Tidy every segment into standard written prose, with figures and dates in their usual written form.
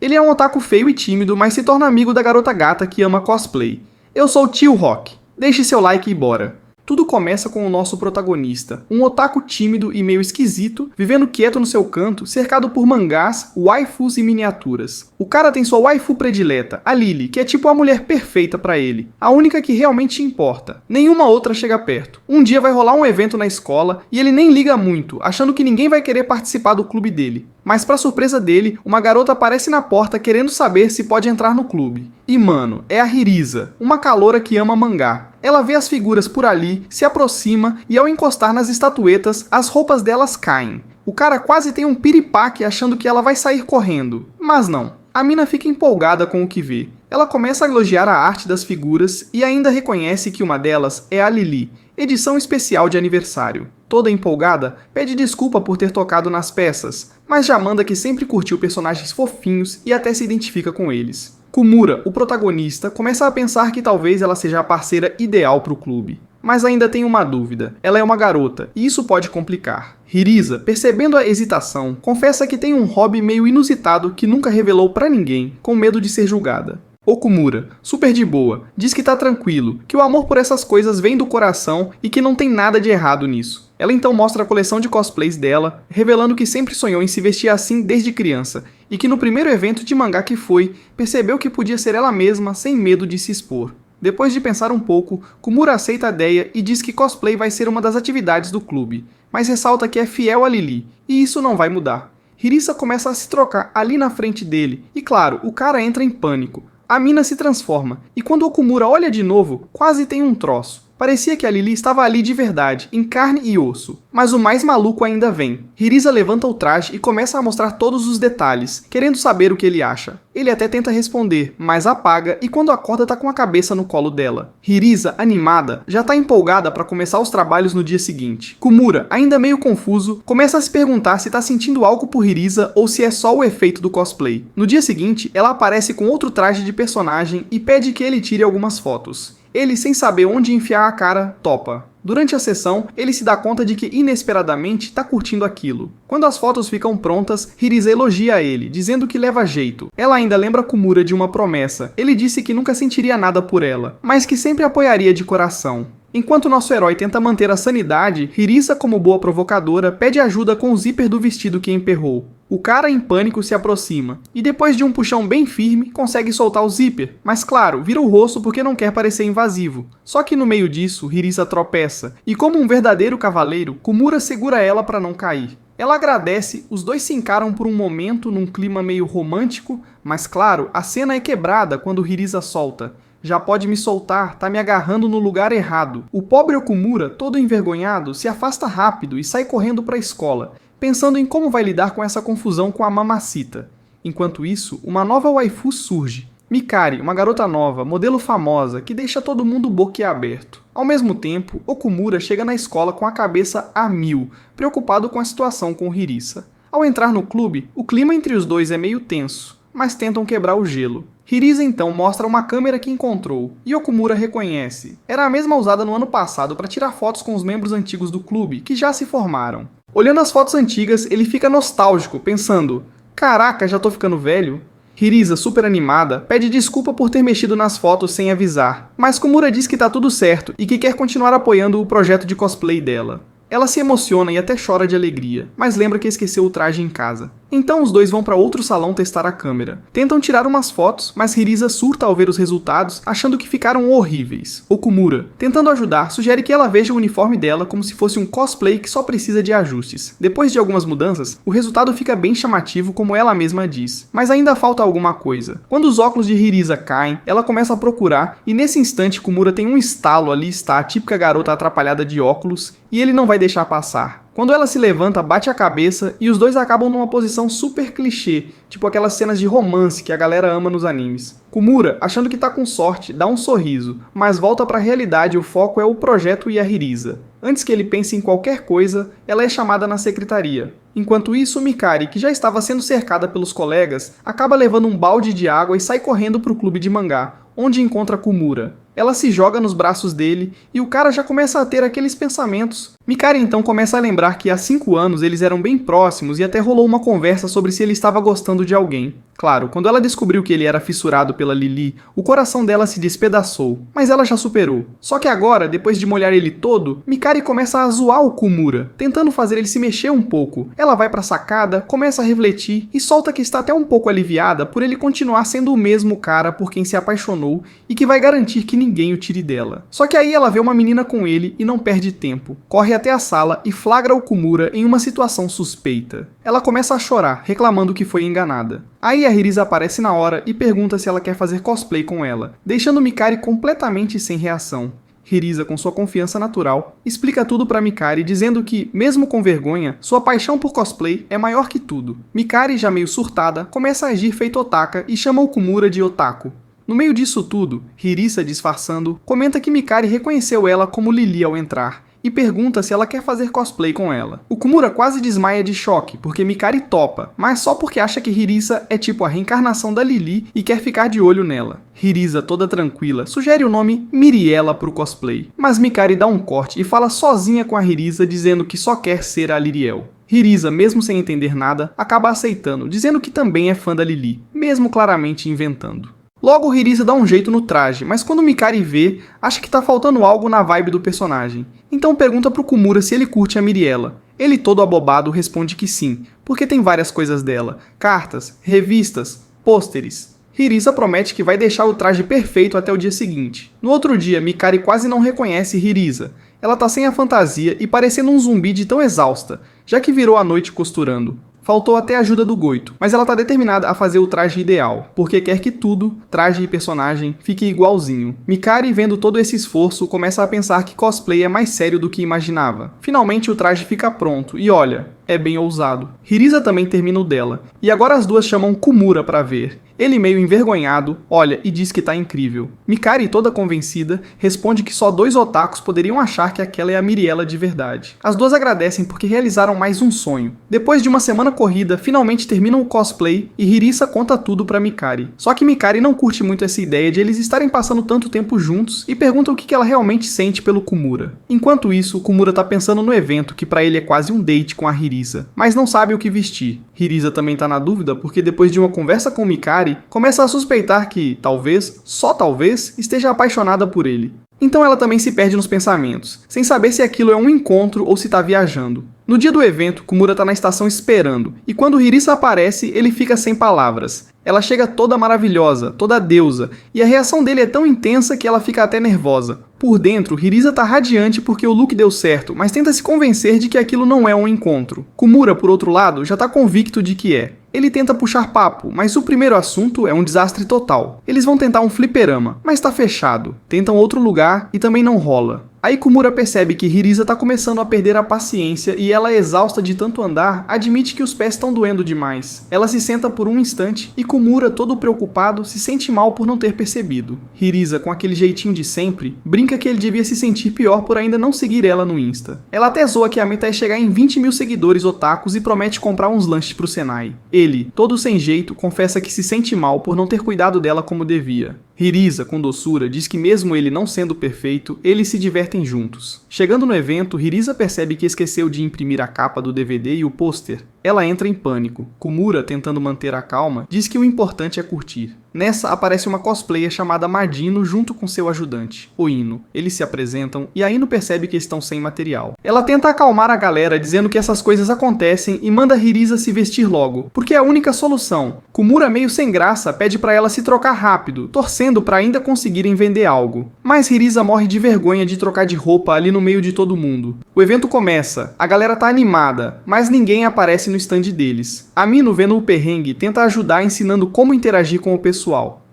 Ele é um otaku feio e tímido, mas se torna amigo da garota gata que ama cosplay. Eu sou o Tio Rock. Deixe seu like e bora! Tudo começa com o nosso protagonista, um otaku tímido e meio esquisito, vivendo quieto no seu canto, cercado por mangás, waifus e miniaturas. O cara tem sua waifu predileta, a Lily, que é tipo a mulher perfeita pra ele, a única que realmente importa. Nenhuma outra chega perto. Um dia vai rolar um evento na escola e ele nem liga muito, achando que ninguém vai querer participar do clube dele. Mas pra surpresa dele, uma garota aparece na porta querendo saber se pode entrar no clube. E mano, é a Hirisa, uma caloura que ama mangá. Ela vê as figuras por ali, se aproxima e ao encostar nas estatuetas, as roupas delas caem. O cara quase tem um piripaque achando que ela vai sair correndo, mas não. A mina fica empolgada com o que vê. Ela começa a elogiar a arte das figuras e ainda reconhece que uma delas é a Lily, edição especial de aniversário. Toda empolgada, pede desculpa por ter tocado nas peças, mas já manda que sempre curtiu personagens fofinhos e até se identifica com eles. Komura, o protagonista, começa a pensar que talvez ela seja a parceira ideal para o clube. Mas ainda tem uma dúvida, ela é uma garota, e isso pode complicar. Hirisa, percebendo a hesitação, confessa que tem um hobby meio inusitado que nunca revelou pra ninguém, com medo de ser julgada. Okumura, super de boa, diz que tá tranquilo, que o amor por essas coisas vem do coração e que não tem nada de errado nisso. Ela então mostra a coleção de cosplays dela, revelando que sempre sonhou em se vestir assim desde criança, e que no primeiro evento de mangá que foi, percebeu que podia ser ela mesma sem medo de se expor. Depois de pensar um pouco, Komura aceita a ideia e diz que cosplay vai ser uma das atividades do clube, mas ressalta que é fiel a Lily, e isso não vai mudar. Hirisa começa a se trocar ali na frente dele, e claro, o cara entra em pânico. A mina se transforma, e quando Okumura olha de novo, quase tem um troço. Parecia que a Lily estava ali de verdade, em carne e osso. Mas o mais maluco ainda vem. Hirisa levanta o traje e começa a mostrar todos os detalhes, querendo saber o que ele acha. Ele até tenta responder, mas apaga e quando acorda tá com a cabeça no colo dela. Hirisa, animada, já tá empolgada para começar os trabalhos no dia seguinte. Komura, ainda meio confuso, começa a se perguntar se tá sentindo algo por Hirisa ou se é só o efeito do cosplay. No dia seguinte, ela aparece com outro traje de personagem e pede que ele tire algumas fotos. Ele, sem saber onde enfiar a cara, topa. Durante a sessão, ele se dá conta de que inesperadamente tá curtindo aquilo. Quando as fotos ficam prontas, Hirisa elogia ele, dizendo que leva jeito. Ela ainda lembra Komura de uma promessa. Ele disse que nunca sentiria nada por ela, mas que sempre apoiaria de coração. Enquanto nosso herói tenta manter a sanidade, Hirisa, como boa provocadora, pede ajuda com o zíper do vestido que emperrou. O cara, em pânico, se aproxima, e depois de um puxão bem firme, consegue soltar o zíper, mas claro, vira o rosto porque não quer parecer invasivo. Só que no meio disso, Hirisa tropeça, e como um verdadeiro cavaleiro, Komura segura ela para não cair. Ela agradece, os dois se encaram por um momento num clima meio romântico, mas claro, a cena é quebrada quando Hirisa solta. Já pode me soltar, tá me agarrando no lugar errado. O pobre Okumura, todo envergonhado, se afasta rápido e sai correndo para a escola, pensando em como vai lidar com essa confusão com a Mamacita. Enquanto isso, uma nova waifu surge. Mikari, uma garota nova, modelo famosa, que deixa todo mundo boquiaberto. Ao mesmo tempo, Okumura chega na escola com a cabeça a mil, preocupado com a situação com Hirisa. Ao entrar no clube, o clima entre os dois é meio tenso, mas tentam quebrar o gelo. Hirisa então mostra uma câmera que encontrou, e Okumura reconhece. Era a mesma usada no ano passado para tirar fotos com os membros antigos do clube, que já se formaram. Olhando as fotos antigas, ele fica nostálgico, pensando: caraca, já tô ficando velho? Hirisa, super animada, pede desculpa por ter mexido nas fotos sem avisar, mas Komura diz que tá tudo certo e que quer continuar apoiando o projeto de cosplay dela. Ela se emociona e até chora de alegria, mas lembra que esqueceu o traje em casa. Então os dois vão para outro salão testar a câmera. Tentam tirar umas fotos, mas Hirisa surta ao ver os resultados, achando que ficaram horríveis. Okumura, tentando ajudar, sugere que ela veja o uniforme dela como se fosse um cosplay que só precisa de ajustes. Depois de algumas mudanças, o resultado fica bem chamativo, como ela mesma diz. Mas ainda falta alguma coisa. Quando os óculos de Hirisa caem, ela começa a procurar, e nesse instante Komura tem um estalo. Ali está a típica garota atrapalhada de óculos, e ele não vai deixar passar. Quando ela se levanta, bate a cabeça e os dois acabam numa posição super clichê, tipo aquelas cenas de romance que a galera ama nos animes. Komura, achando que tá com sorte, dá um sorriso, mas volta pra realidade e o foco é o projeto e a Hirisa. Antes que ele pense em qualquer coisa, ela é chamada na secretaria. Enquanto isso, Mikari, que já estava sendo cercada pelos colegas, acaba levando um balde de água e sai correndo pro clube de mangá, onde encontra Komura. Ela se joga nos braços dele e o cara já começa a ter aqueles pensamentos Mikari então começa a lembrar que há 5 anos eles eram bem próximos e até rolou uma conversa sobre se ele estava gostando de alguém. Claro, quando ela descobriu que ele era fissurado pela Lily, o coração dela se despedaçou, mas ela já superou. Só que agora, depois de molhar ele todo, Mikari começa a zoar o Komura, tentando fazer ele se mexer um pouco. Ela vai pra sacada, começa a refletir e solta que está até um pouco aliviada por ele continuar sendo o mesmo cara por quem se apaixonou e que vai garantir que ninguém o tire dela. Só que aí ela vê uma menina com ele e não perde tempo. Corre até a sala e flagra o Komura em uma situação suspeita. Ela começa a chorar, reclamando que foi enganada. Aí a Hirisa aparece na hora e pergunta se ela quer fazer cosplay com ela, deixando Mikari completamente sem reação. Hirisa, com sua confiança natural, explica tudo pra Mikari, dizendo que, mesmo com vergonha, sua paixão por cosplay é maior que tudo. Mikari, já meio surtada, começa a agir feito otaka e chama o Komura de otaku. No meio disso tudo, Hirisa, disfarçando, comenta que Mikari reconheceu ela como Lily ao entrar, e pergunta se ela quer fazer cosplay com ela. O Komura quase desmaia de choque, porque Mikari topa, mas só porque acha que Hirisa é tipo a reencarnação da Lily e quer ficar de olho nela. Hirisa, toda tranquila, sugere o nome Miriela pro cosplay, mas Mikari dá um corte e fala sozinha com a Hirisa, dizendo que só quer ser a Liriel. Hirisa, mesmo sem entender nada, acaba aceitando, dizendo que também é fã da Lily, mesmo claramente inventando. Logo, Hirisa dá um jeito no traje, mas quando Mikari vê, acha que tá faltando algo na vibe do personagem. Então pergunta pro Komura se ele curte a Miriela. Ele, todo abobado, responde que sim, porque tem várias coisas dela: cartas, revistas, pôsteres. Hirisa promete que vai deixar o traje perfeito até o dia seguinte. No outro dia, Mikari quase não reconhece Hirisa. Ela tá sem a fantasia e parecendo um zumbi de tão exausta, já que virou a noite costurando. Faltou até a ajuda do Goito, mas ela tá determinada a fazer o traje ideal, porque quer que tudo, traje e personagem, fique igualzinho. Mikari, vendo todo esse esforço, começa a pensar que cosplay é mais sério do que imaginava. Finalmente o traje fica pronto, e olha, é bem ousado. Hirisa também termina o dela, e agora as duas chamam Komura pra ver. Ele, meio envergonhado, olha e diz que tá incrível. Mikari, toda convencida, responde que só 2 otakus poderiam achar que aquela é a Miriela de verdade. As duas agradecem porque realizaram mais um sonho. Depois de uma semana corrida, finalmente terminam o cosplay e Hirisa conta tudo pra Mikari. Só que Mikari não curte muito essa ideia de eles estarem passando tanto tempo juntos e pergunta o que ela realmente sente pelo Komura. Enquanto isso, o Komura tá pensando no evento, que pra ele é quase um date com a Hirisa, mas não sabe o que vestir. Hirisa também tá na dúvida porque depois de uma conversa com Mikari, começa a suspeitar que, talvez, só talvez, esteja apaixonada por ele. Então ela também se perde nos pensamentos, sem saber se aquilo é um encontro ou se tá viajando. No dia do evento, Komura tá na estação esperando, e quando Hirisa aparece, ele fica sem palavras. Ela chega toda maravilhosa, toda deusa, e a reação dele é tão intensa que ela fica até nervosa. Por dentro, Hirisa tá radiante porque o look deu certo, mas tenta se convencer de que aquilo não é um encontro. Komura, por outro lado, já tá convicto de que é. Ele tenta puxar papo, mas o primeiro assunto é um desastre total. Eles vão tentar um fliperama, mas tá fechado. Tentam outro lugar e também não rola. Aí Komura percebe que Hirisa tá começando a perder a paciência e ela, exausta de tanto andar, admite que os pés estão doendo demais. Ela se senta por um instante e Komura, todo preocupado, se sente mal por não ter percebido. Hirisa, com aquele jeitinho de sempre, brinca que ele devia se sentir pior por ainda não seguir ela no Insta. Ela até zoa que a meta é chegar em 20 mil seguidores otakus e promete comprar uns lanches pro Senai. Ele, todo sem jeito, confessa que se sente mal por não ter cuidado dela como devia. Hirisa, com doçura, diz que mesmo ele não sendo perfeito, eles se divertem juntos. Chegando no evento, Hirisa percebe que esqueceu de imprimir a capa do DVD e o pôster. Ela entra em pânico. Komura, tentando manter a calma, diz que o importante é curtir. Nessa, aparece uma cosplayer chamada Madino junto com seu ajudante, o Ino. Eles se apresentam e a Ino percebe que estão sem material. Ela tenta acalmar a galera dizendo que essas coisas acontecem e manda Hirisa se vestir logo, porque é a única solução. Komura, meio sem graça, pede pra ela se trocar rápido, torcendo pra ainda conseguirem vender algo. Mas Hirisa morre de vergonha de trocar de roupa ali no meio de todo mundo. O evento começa, a galera tá animada, mas ninguém aparece no stand deles. A Mino, vendo o perrengue, tenta ajudar ensinando como interagir com o pessoal.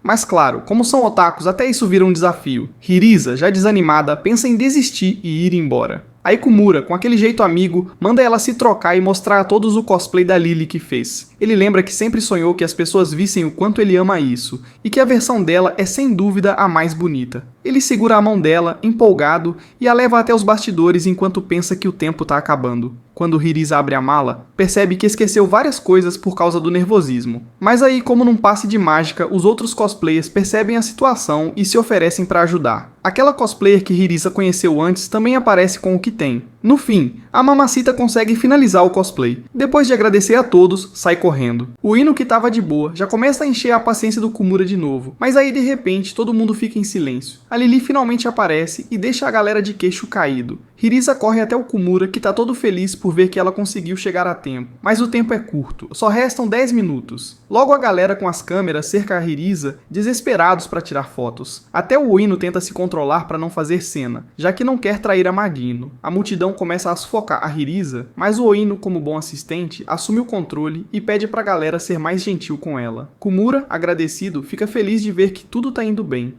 Mas claro, como são otakus, até isso vira um desafio. Hirisa, já desanimada, pensa em desistir e ir embora. Aí Komura, com aquele jeito amigo, manda ela se trocar e mostrar a todos o cosplay da Lily que fez. Ele lembra que sempre sonhou que as pessoas vissem o quanto ele ama isso, e que a versão dela é sem dúvida a mais bonita. Ele segura a mão dela, empolgado, e a leva até os bastidores enquanto pensa que o tempo tá acabando. Quando Hirisa abre a mala, percebe que esqueceu várias coisas por causa do nervosismo. Mas aí, como num passe de mágica, os outros cosplayers percebem a situação e se oferecem para ajudar. Aquela cosplayer que Hirisa conheceu antes também aparece com o que tem. No fim, a Mamacita consegue finalizar o cosplay. Depois de agradecer a todos, sai correndo. O Ino, que tava de boa, já começa a encher a paciência do Komura de novo, mas aí de repente todo mundo fica em silêncio. A Lily finalmente aparece e deixa a galera de queixo caído. Hirisa corre até o Komura, que tá todo feliz por ver que ela conseguiu chegar a tempo. Mas o tempo é curto, só restam 10 minutos. Logo a galera com as câmeras cerca a Hirisa, desesperados para tirar fotos. Até o Ino tenta se controlar para não fazer cena, já que não quer trair a Magino. A multidão começa a sufocar a Hirisa, mas o Ino, como bom assistente, assume o controle e pede pra galera ser mais gentil com ela. Komura, agradecido, fica feliz de ver que tudo tá indo bem.